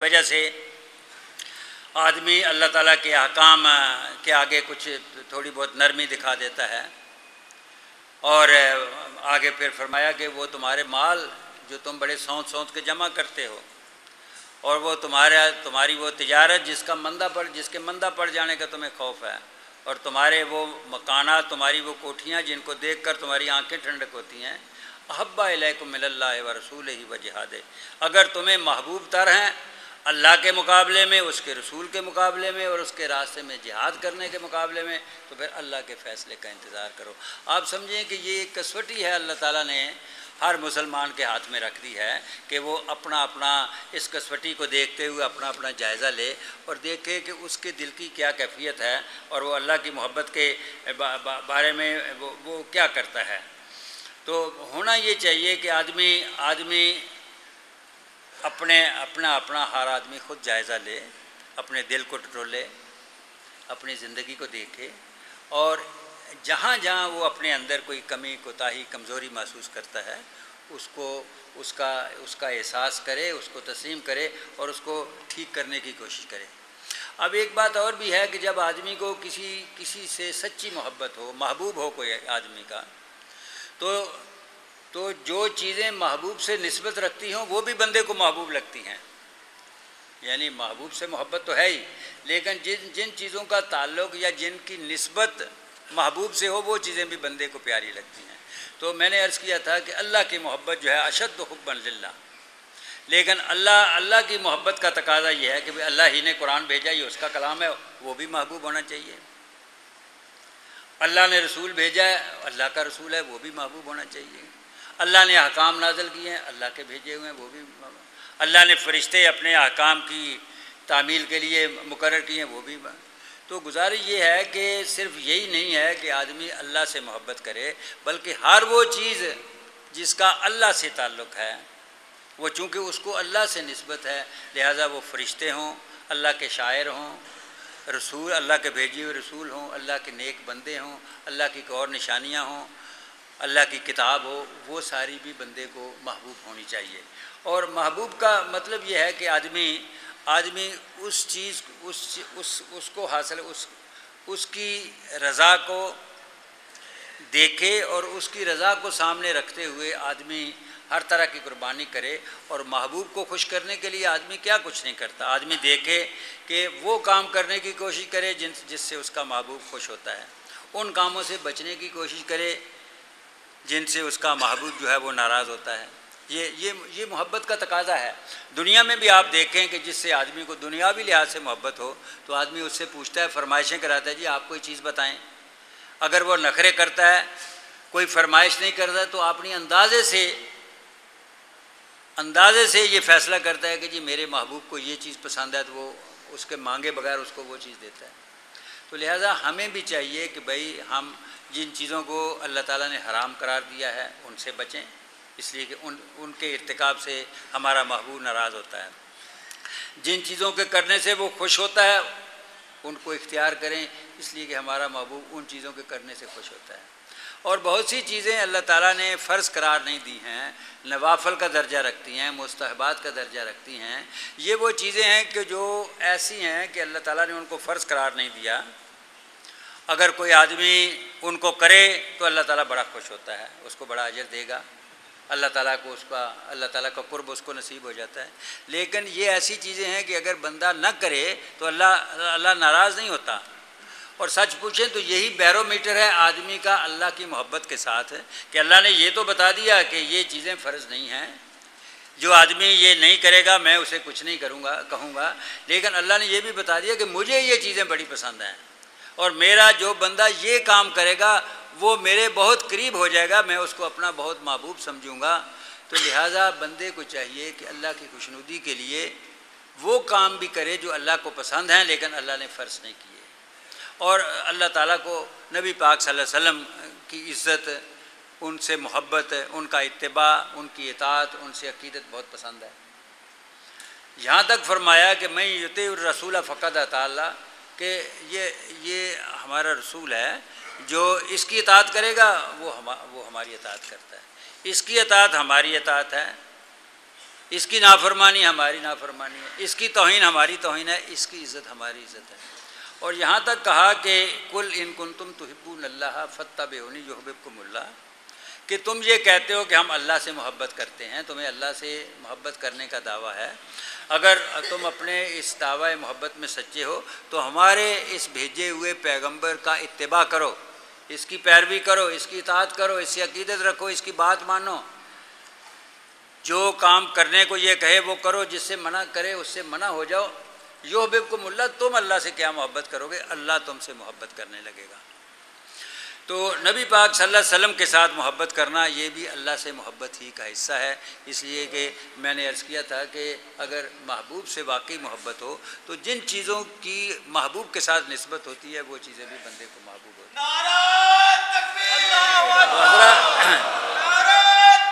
وجہ سے آدمی اللہ تعالیٰ کے احکام کے آگے کچھ تھوڑی بہت نرمی دکھا دیتا ہے، اور آگے پھر فرمایا کہ وہ تمہارے مال جو تم بڑے سونت سونت کے جمع کرتے ہو، اور وہ تمہاری وہ تجارت جس کے مندہ پڑ جانے کا تمہیں خوف ہے، اور تمہارے وہ مکانات، تمہاری وہ کوٹھیاں جن کو دیکھ کر تمہاری آنکھیں ٹھنڈک ہوتی ہیں، احب الیکم من اللہ ورسولہ وجہاد، اگر تمہیں محبوب تر ہیں اللہ کے مقابلے میں، اس کے رسول کے مقابلے میں، اور اس کے راستے میں جہاد کرنے کے مقابلے میں، تو پھر اللہ کے فیصلے کا انتظار کرو۔ آپ سمجھیں کہ یہ ایک کسوٹی ہے اللہ تعالیٰ نے ہر مسلمان کے ہاتھ میں رکھ دی ہے کہ وہ اپنا اس کسوٹی کو دیکھتے ہوئے اپنا جائزہ لے اور دیکھے کہ اس کے دل کی کیا کیفیت ہے، اور وہ اللہ کی محبت کے بارے میں وہ کیا کرتا ہے۔ تو ہونا یہ چاہیے کہ آدمی اپنا ہر آدمی خود جائزہ لے، اپنے دل کو ٹٹولے، اپنی زندگی کو دیکھے، اور جہاں جہاں وہ اپنے اندر کوئی کمی، کوتاہی، کمزوری محسوس کرتا ہے اس کا احساس کرے، اس کو تسلیم کرے اور اس کو ٹھیک کرنے کی کوشش کرے۔ اب ایک بات اور بھی ہے کہ جب آدمی کو کسی سے سچی محبت ہو، محبوب ہو کوئی آدمی کا، تو جو چیزیں محبوب سے نسبت رکھتی ہوں وہ بھی بندے کو محبوب لگتی ہیں، یعنی محبوب سے محبت تو ہے ہی، لیکن جن چیزوں کا تعلق یا جن کی نسبت محبوب سے ہو وہ چیزیں بھی بندے کو پیاری لگتی ہیں۔ تو میں نے عرض کیا تھا کہ اللہ کی محبت جو ہے اشد حبا للہ، لیکن اللہ کی محبت کا تقاضا یہ ہے کہ اللہ ہی نے قرآن بھیجا، یہ اس کا کلام ہے، وہ بھی محبوب ہونا چاہیے۔ اللہ نے رسول بھیجا ہے، اللہ کا رسول ہے، وہ بھی محبوب ہونا چاہیے۔ اللہ نے احکام نازل کیے ہیں، اللہ کے بھیجے ہوئے ہیں، وہ بھی اللہ نے فرشتے اپنے احکام کی تعمیل کے لیے مقرر کیے ہیں، وہ بھی۔ تو گزارش یہ ہے کہ صرف یہی نہیں ہے کہ آدمی اللہ سے محبت کرے، بلکہ ہر وہ چیز جس کا اللہ سے تعلق ہے، وہ چونکہ اس کو اللہ سے نسبت ہے، لہذا وہ فرشتے ہوں، اللہ کے شاعر ہوں، رسول اللہ کے بھیجے ہوئے رسول ہوں، اللہ کے نیک بندے ہوں، اللہ کی اور نشانیاں ہوں، اللہ کی کتاب ہو، وہ ساری بھی بندے کو محبوب ہونی چاہیے۔ اور محبوب کا مطلب یہ ہے کہ آدمی اس چیز اس کو حاصل، اس کی رضا کو دیکھے، اور اس کی رضا کو سامنے رکھتے ہوئے آدمی ہر طرح کی قربانی کرے، اور محبوب کو خوش کرنے کے لیے آدمی کیا کچھ نہیں کرتا، آدمی دیکھے کہ وہ کام کرنے کی کوشش کرے جس سے اس کا محبوب خوش ہوتا ہے، ان کاموں سے بچنے کی کوشش کرے جن سے اس کا محبوب جو ہے وہ ناراض ہوتا ہے۔ یہ محبت کا تقاضا ہے۔ دنیا میں بھی آپ دیکھیں کہ جس سے آدمی کو دنیاوی لحاظ سے محبت ہو تو آدمی اس سے پوچھتا ہے، فرمائشیں کراتا ہے، جی آپ کوئی چیز بتائیں۔ اگر وہ نخرے کرتا ہے، کوئی فرمائش نہیں کرتا، تو اپنی اندازے سے یہ فیصلہ کرتا ہے کہ جی میرے محبوب کو یہ چیز پسند ہے، تو وہ اس کے مانگے بغیر اس کو وہ چیز دیتا ہے۔ تو لہٰذا ہمیں بھی چاہیے کہ بھئی ہم جن چیزوں کو اللہ تعالیٰ نے حرام قرار دیا ہے ان سے بچیں، اس لیے کہ ان کے ارتکاب سے ہمارا محبوب ناراض ہوتا ہے۔ جن چیزوں کے کرنے سے وہ خوش ہوتا ہے ان کو اختیار کریں، اس لیے کہ ہمارا محبوب ان چیزوں کے کرنے سے خوش ہوتا ہے۔ اور بہت سی چیزیں اللہ تعالیٰ نے فرض قرار نہیں دی ہیں، نوافل کا درجہ رکھتی ہیں، مستحبات کا درجہ رکھتی ہیں۔ یہ وہ چیزیں ہیں کہ جو ایسی ہیں کہ اللہ تعالیٰ نے ان کو فرض قرار نہیں دیا، اگر کوئی آدمی ان کو کرے تو اللہ تعالیٰ بڑا خوش ہوتا ہے، اس کو بڑا اجر دے گا، اللہ تعالیٰ کا قرب اس کو نصیب ہو جاتا ہے۔ لیکن یہ ایسی چیزیں ہیں کہ اگر بندہ نہ کرے تو اللہ ناراض نہیں ہوتا۔ اور سچ پوچھیں تو یہی بیرو میٹر ہے آدمی کا اللہ کی محبت کے ساتھ، کہ اللہ نے یہ تو بتا دیا کہ یہ چیزیں فرض نہیں ہیں، جو آدمی یہ نہیں کرے گا میں اسے کچھ نہیں کہوں گا، لیکن اللہ نے یہ بھی بتا دیا کہ مجھے یہ چیزیں بڑی پسند ہیں، اور میرا جو بندہ یہ کام کرے گا وہ میرے بہت قریب ہو جائے گا، میں اس کو اپنا بہت محبوب سمجھوں گا۔ تو لہٰذا بندے کو چاہیے کہ اللہ کی خوشنودی کے لیے وہ کام بھی کرے جو اللہ کو پسند ہیں لیکن اللہ نے فرض نہیں کیے۔ اور اللہ تعالیٰ کو نبی پاک صلی اللہ علیہ وسلم کی عزت، ان سے محبت، ان کا اتباع، ان کی اطاعت، ان سے عقیدت بہت پسند ہے۔ یہاں تک فرمایا کہ میں یطیع الرسول فقد اطاع اللہ، کہ یہ ہمارا رسول ہے، جو اس کی اطاعت کرے گا وہ ہماری اطاعت کرتا ہے، اس کی اطاعت ہماری اطاعت ہے، اس کی نافرمانی ہماری نافرمانی ہے، اس کی توہین ہماری توہین ہے، اس کی عزت ہماری عزت ہے۔ اور یہاں تک کہا کہ قل ان کنتم تحبون اللہ فاتبعونی یحببکم اللہ، کہ تم یہ کہتے ہو کہ ہم اللہ سے محبت کرتے ہیں، تمہیں اللہ سے محبت کرنے کا دعویٰ ہے، اگر تم اپنے اس دعوی محبت میں سچے ہو تو ہمارے اس بھیجے ہوئے پیغمبر کا اتباع کرو، اس کی پیروی کرو، اس کی اطاعت کرو، اس کی عقیدت رکھو، اس کی بات مانو، جو کام کرنے کو یہ کہے وہ کرو، جس سے منع کرے اس سے منع ہو جاؤ۔ یحببکم اللہ، تم اللہ سے کیا محبت کرو گے، اللہ تم سے محبت کرنے لگے گا۔ تو نبی پاک صلی اللہ علیہ وسلم کے ساتھ محبت کرنا یہ بھی اللہ سے محبت ہی کا حصہ ہے، اس لیے کہ میں نے عرض کیا تھا کہ اگر محبوب سے واقعی محبت ہو تو جن چیزوں کی محبوب کے ساتھ نسبت ہوتی ہے وہ چیزیں بھی بندے کو محبوب ہوتی ہیں۔ نعرہ تکبیر، نعرہ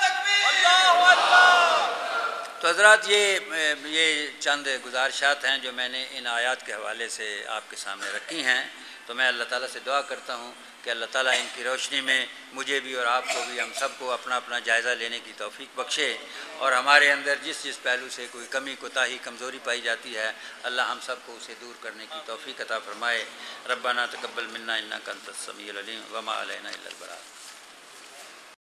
تکبیر، اللہ اکبر۔ تو حضرات یہ چند گزارشات ہیں جو میں نے ان آیات کے حوالے سے آپ کے سامنے رکھی ہیں، تو میں اللہ تعالیٰ سے دعا کرتا ہوں کہ اللہ تعالیٰ ان کی روشنی میں مجھے بھی اور آپ کو بھی، ہم سب کو اپنا اپنا جائزہ لینے کی توفیق بخشے، اور ہمارے اندر جس پہلو سے کوئی کمی کوتاہی کمزوری پائی جاتی ہے اللہ ہم سب کو اسے دور کرنے کی توفیق عطا فرمائے۔ ربنا تقبل منا انک انت السمیع العلیم وما علینا الا البلاغ۔